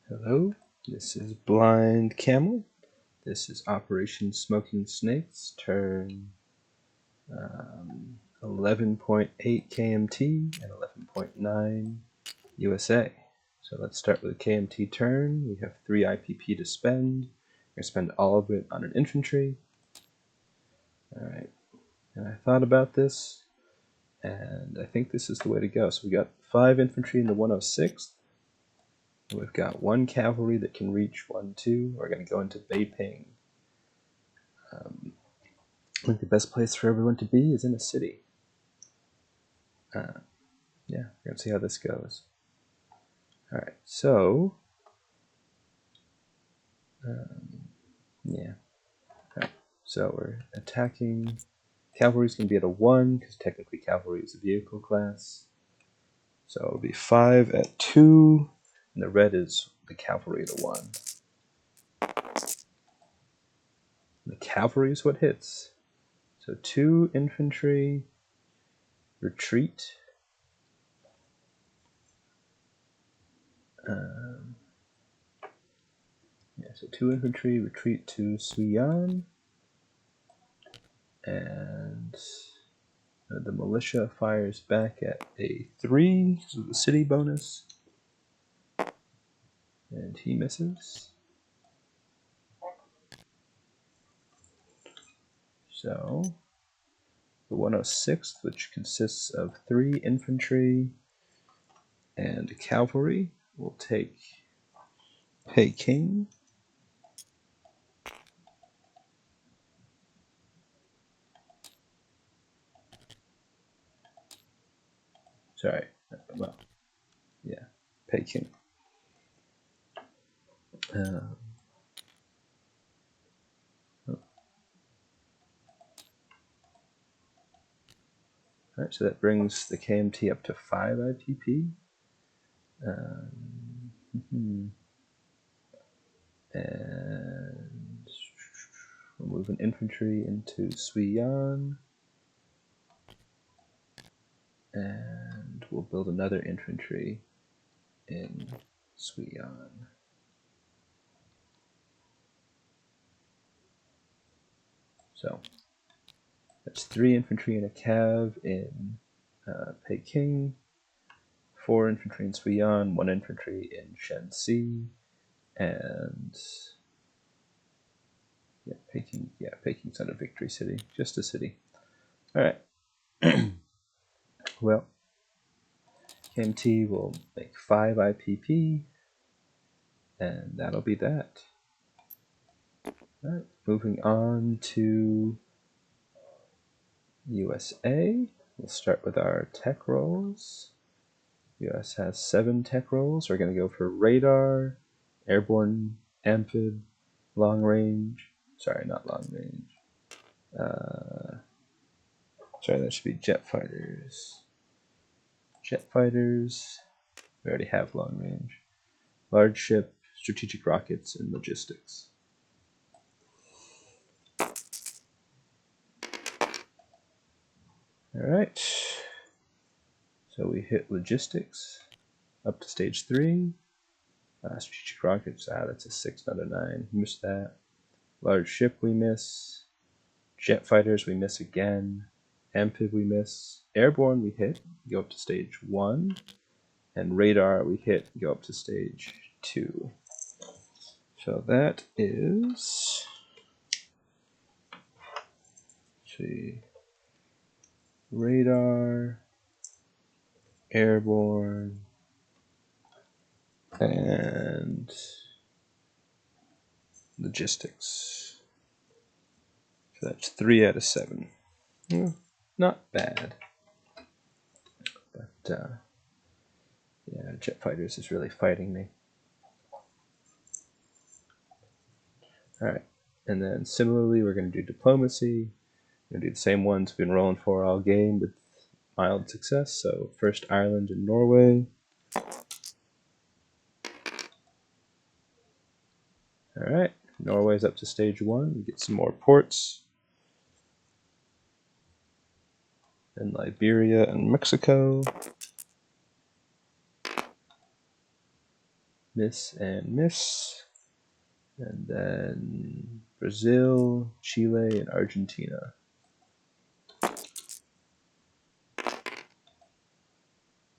Hello, this is Blind Camel. This is Operation Smoking Snakes, turn 11.8 KMT and 11.9 USA. So let's start with a KMT turn. We have 3 IPP to spend. We're going to spend all of it on an infantry. Alright, and I thought about this, and I think this is the way to go. So we got 5 infantry in the 106th. We've got 1 cavalry that can reach 1-2. We're going to go into Beiping. I think the best place for everyone to be is in a city. Yeah, we're going to see how this goes. Alright, so... yeah. Alright, so we're attacking. Cavalry's going to be at a 1, because technically cavalry is a vehicle class. So it'll be 5 at 2, and the red is the cavalry at a 1. The cavalry is what hits. So 2 infantry, retreat. Yeah, so 2 infantry, retreat to Suyan. And the militia fires back at a 3 because of the city bonus. And he misses. So the 106th, which consists of 3 infantry and cavalry, will take Peking. Sorry, well, yeah, Peking. Alright, so that brings the KMT up to 5 IPP. And we'll move an infantry into Suyan. And we'll build another infantry in Suyan. So that's 3 infantry and a cav in Peking, 4 infantry in Suyan, 1 infantry in Shenxi, and Peking's not a victory city, just a city. Alright. Well, KMT will make 5 IPP, and that'll be that. Alright, moving on to USA. We'll start with our tech rolls. US has 7 tech rolls. We're going to go for radar, airborne, amphib, long range. Sorry, not long range. Sorry, that should be jet fighters. Jet fighters. We already have long range. Large ship, strategic rockets, and logistics. Alright. So we hit logistics up to stage 3. Strategic rockets, that's a 6, not a 9. Missed that. Large ship we miss. Jet fighters we miss again. Amphib we miss. Airborne we hit, go up to stage 1. And radar we hit, go up to stage 2. So that is... let's see. Radar, airborne, and logistics. So that's 3 out of 7. Not bad. But, yeah, jet fighters is really fighting me. Alright, and then similarly we're going to do diplomacy. We're going to do the same ones we've been rolling for all game with mild success. So first Ireland and Norway. Alright, Norway's up to stage 1. We get some more ports. Then Liberia and Mexico. miss and miss. And then Brazil, Chile, and Argentina.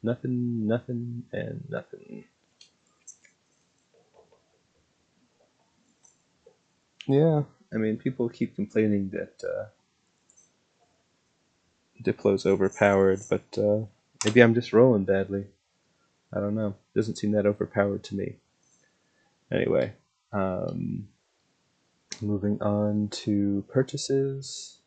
Nothing, nothing, and nothing. Yeah, I mean, people keep complaining that Diplo's overpowered, but maybe I'm just rolling badly. I don't know. Doesn't seem that overpowered to me. Anyway, moving on to purchases.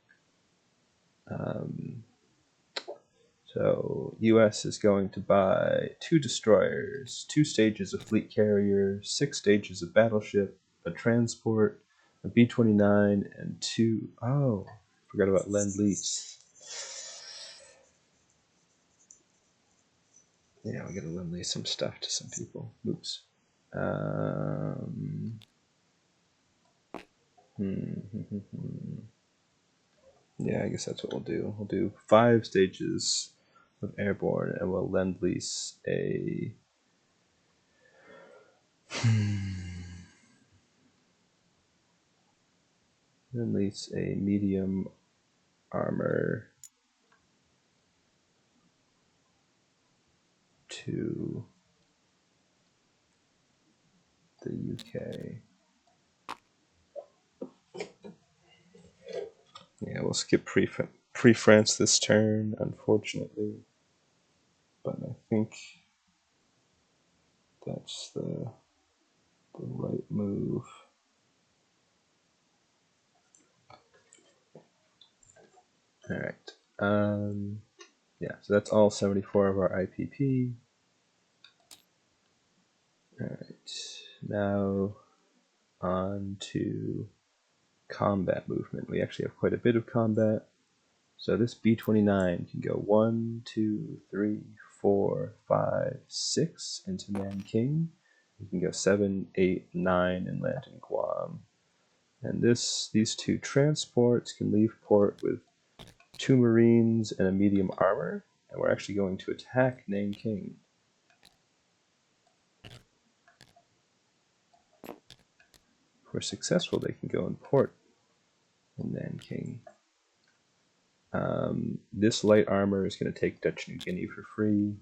So U.S. is going to buy 2 destroyers, 2 stages of fleet carrier, 6 stages of battleship, a transport, a B-29, and 2... Oh, forgot about Lend-Lease. Yeah, we gotta Lend-Lease some stuff to some people. Oops. Yeah, I guess that's what we'll do. We'll do 5 stages of airborne, and we'll Lend-Lease a... Lend-Lease a medium armor to the UK. Yeah, we'll skip pre-France this turn, unfortunately. But I think that's the right move. All right. Yeah, so that's all 74 of our IPP. All right. Now on to combat movement. We actually have quite a bit of combat. So this B-29 can go 1, 2, 3, 4, 5, 6 into Nanking. You can go 7, 8, 9 and land in Guam. And these 2 transports can leave port with 2 Marines and a medium armor. And we're actually going to attack Nanking. If we're successful, they can go in port in Nanking. This light armor is going to take Dutch New Guinea for free.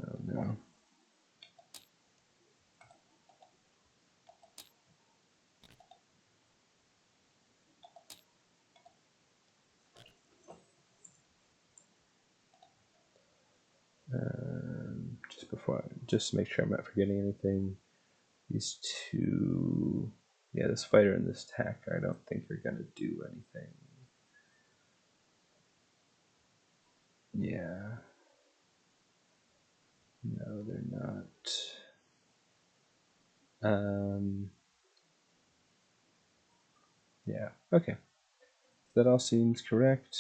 Oh no. Just make sure I'm not forgetting anything. These 2, yeah, this fighter and this tacker, I don't think are going to do anything. Yeah. No, they're not. Yeah, okay. That all seems correct.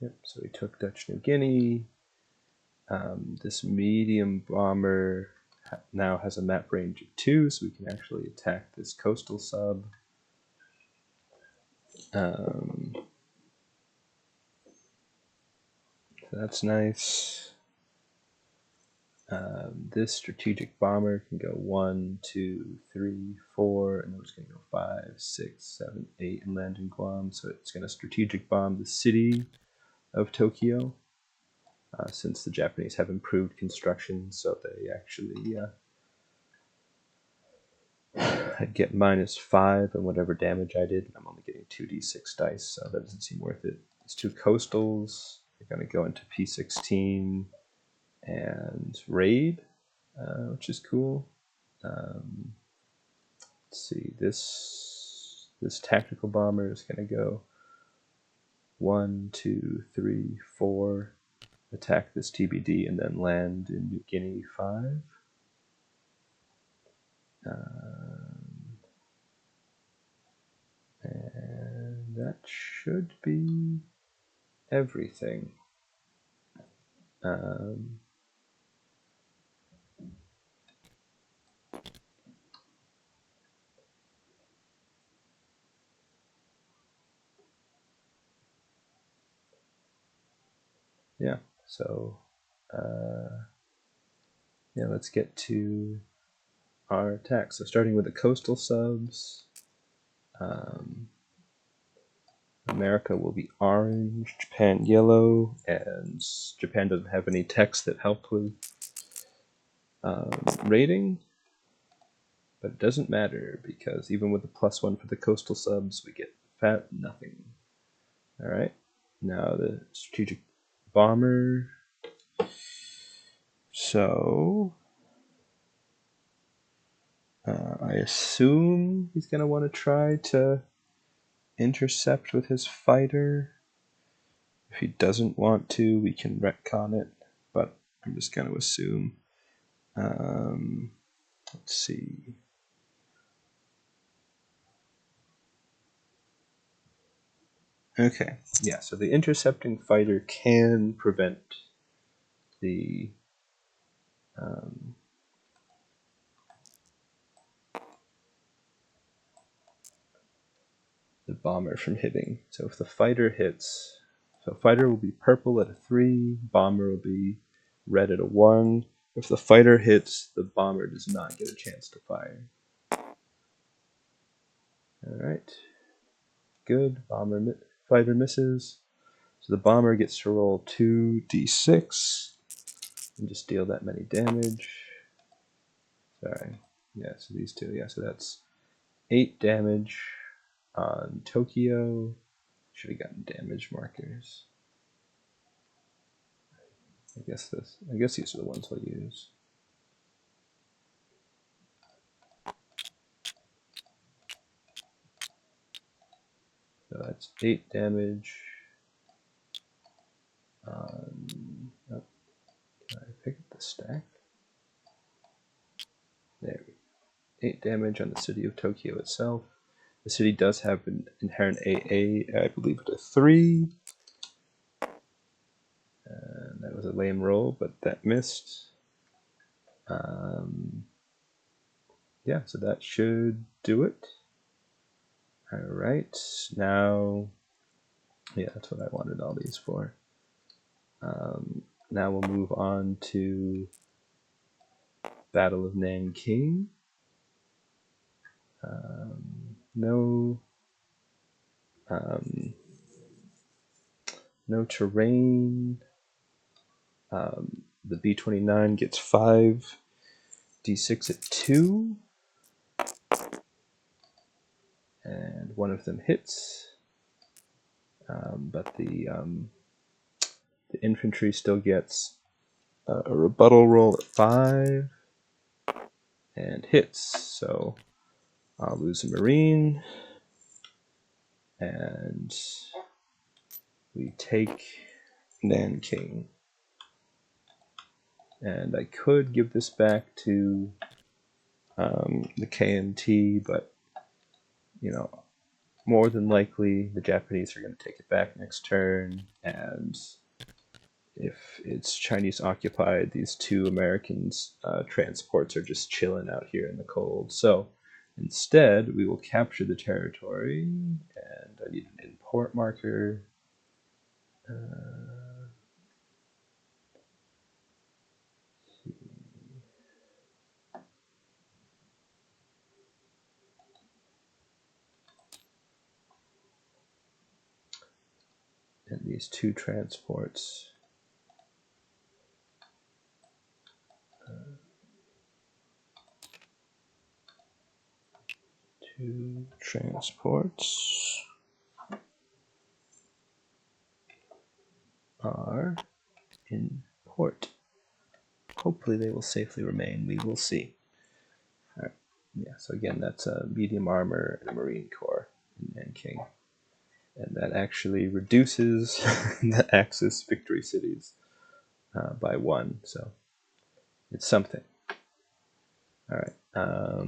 Yep, so we took Dutch New Guinea. This medium bomber now has a map range of 2, so we can actually attack this coastal sub. So that's nice. This strategic bomber can go 1, 2, 3, 4, and then it's going to go 5, 6, 7, 8 and land in Guam. So it's going to strategic bomb the city of Tokyo, since the Japanese have improved construction, so they actually I'd get -5 and whatever damage I did. I'm only getting 2d6 dice, so that doesn't seem worth it. These 2 coastals are going to go into P16 and raid, which is cool. Let's see, this tactical bomber is going to go 1, 2, 3, 4, attack this TBD, and then land in New Guinea 5. And that should be everything. yeah, so yeah, let's get to our attacks. So starting with the coastal subs, America will be orange, Japan yellow, and Japan doesn't have any text that helped with rating, but it doesn't matter because even with the +1 for the coastal subs, we get fat nothing. All right, now the strategic bomber. So I assume he's going to want to try to intercept with his fighter. If he doesn't want to, we can retcon it, but I'm just going to assume. Let's see. Okay, yeah, so the intercepting fighter can prevent the bomber from hitting. So if the fighter hits, so fighter will be purple at a 3, bomber will be red at a 1. If the fighter hits, the bomber does not get a chance to fire. Alright, good, fighter misses. So the bomber gets to roll 2d6 and just deal that many damage. Sorry, yeah, so these two, yeah, so that's 8 damage on Tokyo. Should have gotten damage markers. I guess these are the ones I'll use. So that's 8 damage on. Oh, can I pick up the stack? There we go. 8 damage on the city of Tokyo itself. The city does have an inherent AA, I believe at a 3. And that was a lame roll, but that missed. Yeah, so that should do it. Alright, now, yeah, that's what I wanted all these for. Now we'll move on to Battle of Nanking. No terrain. The B-29 gets 5d6 at 2. And one of them hits. But the infantry still gets a rebuttal roll at 5 and hits. So I'll lose a marine. And we take Nanking. And I could give this back to the KMT, but you know, more than likely the Japanese are going to take it back next turn, and if it's Chinese occupied, these 2 Americans transports are just chilling out here in the cold. So instead, we will capture the territory, and I need an import marker. And these 2 transports. 2 transports are in port. Hopefully they will safely remain. We will see. All right. Yeah, so again, that's a medium armor and a Marine Corps in Nanking. And that actually reduces the Axis victory cities by 1, so it's something. All right. All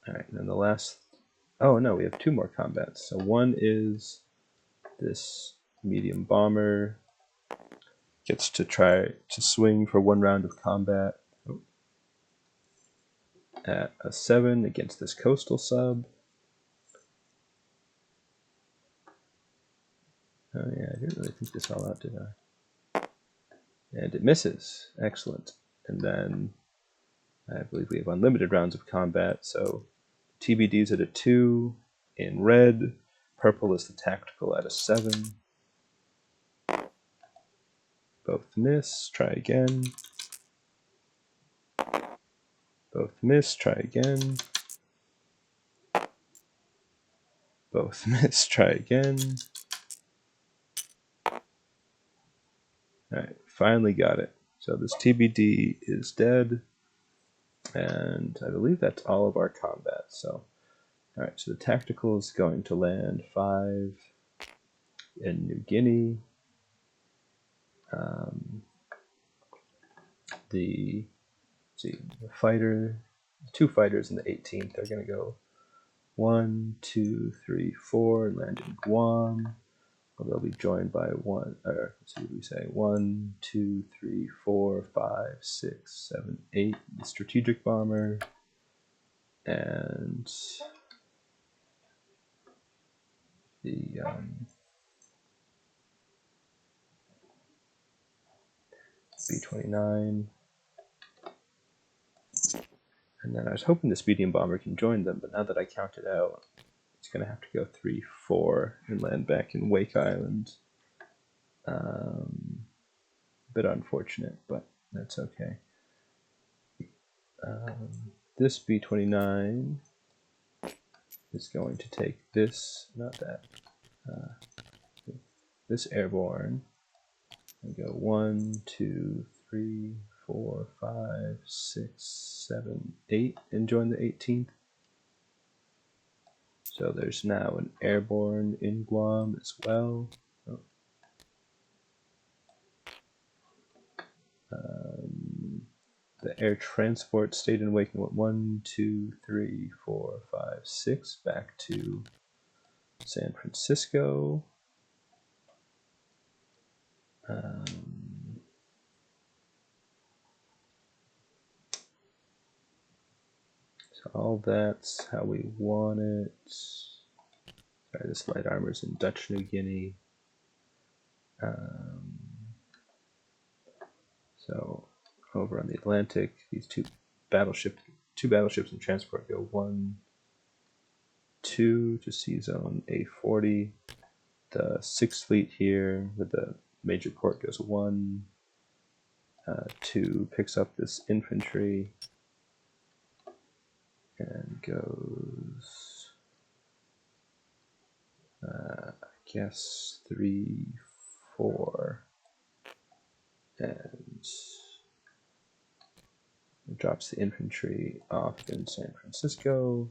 right, and then the last. Oh no, we have 2 more combats. So one is this medium bomber gets to try to swing for 1 round of combat at a 7 against this coastal sub. Oh yeah, I didn't really think this all out, did I? And it misses. Excellent. And then I believe we have unlimited rounds of combat, so TBD's at a 2 in red. Purple is the tactical at a 7. Both miss. Try again. Both miss. Try again. Both miss. Try again. Alright, finally got it. So this TBD is dead. And I believe that's all of our combat. So, alright, so the tactical is going to land 5 in New Guinea. The fighter, 2 fighters in the 18th are going to go 1, 2, 3, 4 and land in Guam. Well, they'll be joined by 1, or let's see what we say, 1, 2, 3, 4, 5, 6, 7, 8, the strategic bomber, and the B-29. And then I was hoping this medium bomber can join them, but now that I counted out, it's going to have to go 3, 4 and land back in Wake Island. A bit unfortunate, but that's okay. This B-29 is going to take this, not that, this airborne, and go 1, 2, 3, 4, 5, 6, 7, 8, and join the 18th. So there's now an airborne in Guam as well. Oh. The air transport stayed in Wake and went 1, 2, 3, 4, 5, 6 back to San Francisco. So all that's how we want it. Sorry, this light armor is in Dutch New Guinea. So over on the Atlantic, these two battleships in transport go 1, 2 to Sea Zone A40. The 6th Fleet here with the major port goes 1, 2 picks up this infantry and goes, I guess 3, 4, and drops the infantry off in San Francisco.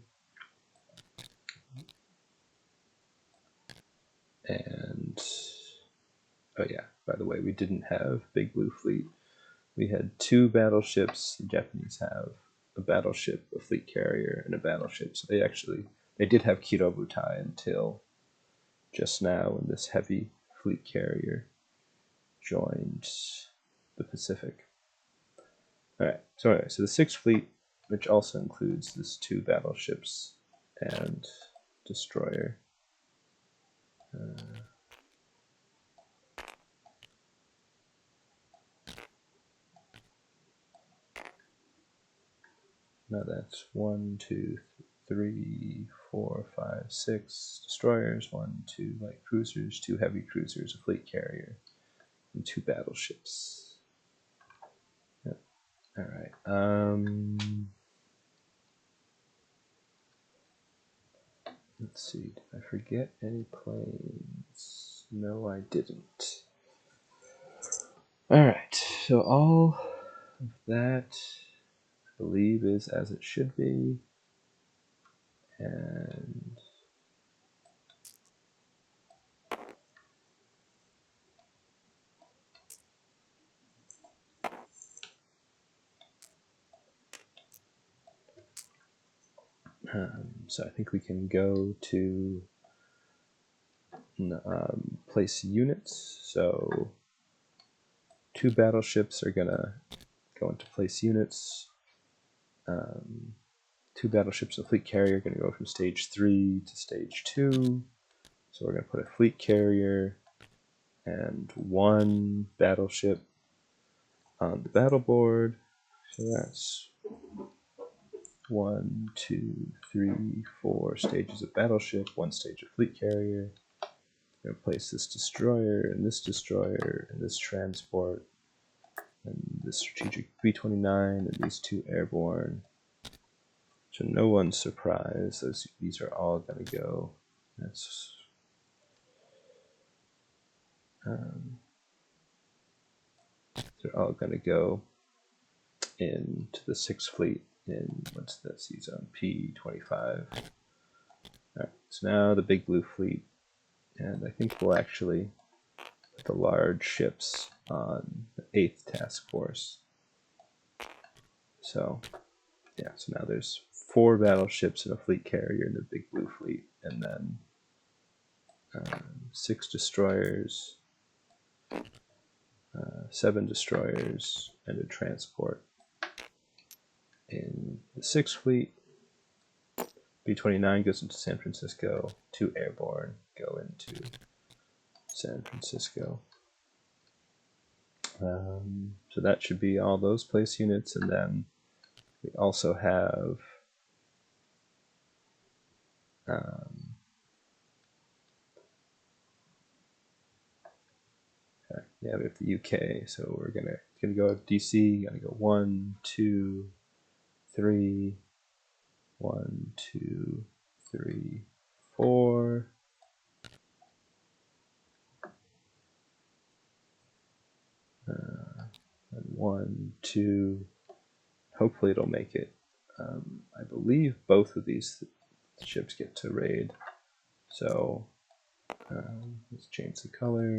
And oh yeah, by the way, we didn't have Big Blue Fleet. We had 2 battleships. The Japanese have a battleship, a fleet carrier, and a battleship. So they did have Kirobutai until just now when this heavy fleet carrier joined the Pacific. Alright, so anyway, so the 6th Fleet, which also includes this 2 battleships and destroyer. Now that's 1, 2, 3, 4, 5, 6 destroyers, 1, 2 light cruisers, 2 heavy cruisers, a fleet carrier, and 2 battleships. Yep. All right. Let's see. Did I forget any planes? No, I didn't. All right. So all of that, I believe, is as it should be, and so I think we can go to place units. So 2 battleships are gonna go into place units. 2 battleships and a fleet carrier are gonna go from stage 3 to stage 2. So we're gonna put a fleet carrier and 1 battleship on the battle board. So that's 1, 2, 3, 4 stages of battleship, 1 stage of fleet carrier. I'm going to place this destroyer and this transport and this strategic B-29 and these 2 airborne. So no one's surprised. These are all going to go. They're all going to go into the 6th Fleet in, what's that, sea zone? P25. Alright, so now the big blue fleet, and I think we'll actually put the large ships on the 8th task force. So, yeah, so now there's 4 battleships and a fleet carrier in the big blue fleet, and then 6 destroyers, 7 destroyers, and a transport in the 6th fleet. B-29 goes into San Francisco, 2 airborne go into San Francisco. So that should be all those place units, and then we also have we have the UK, so we're gonna go DC. Gonna go 1, 2, 3, 1, 2, 3, 4. And 1, 2. Hopefully it'll make it. I believe both of these ships get to raid. So let's change the color.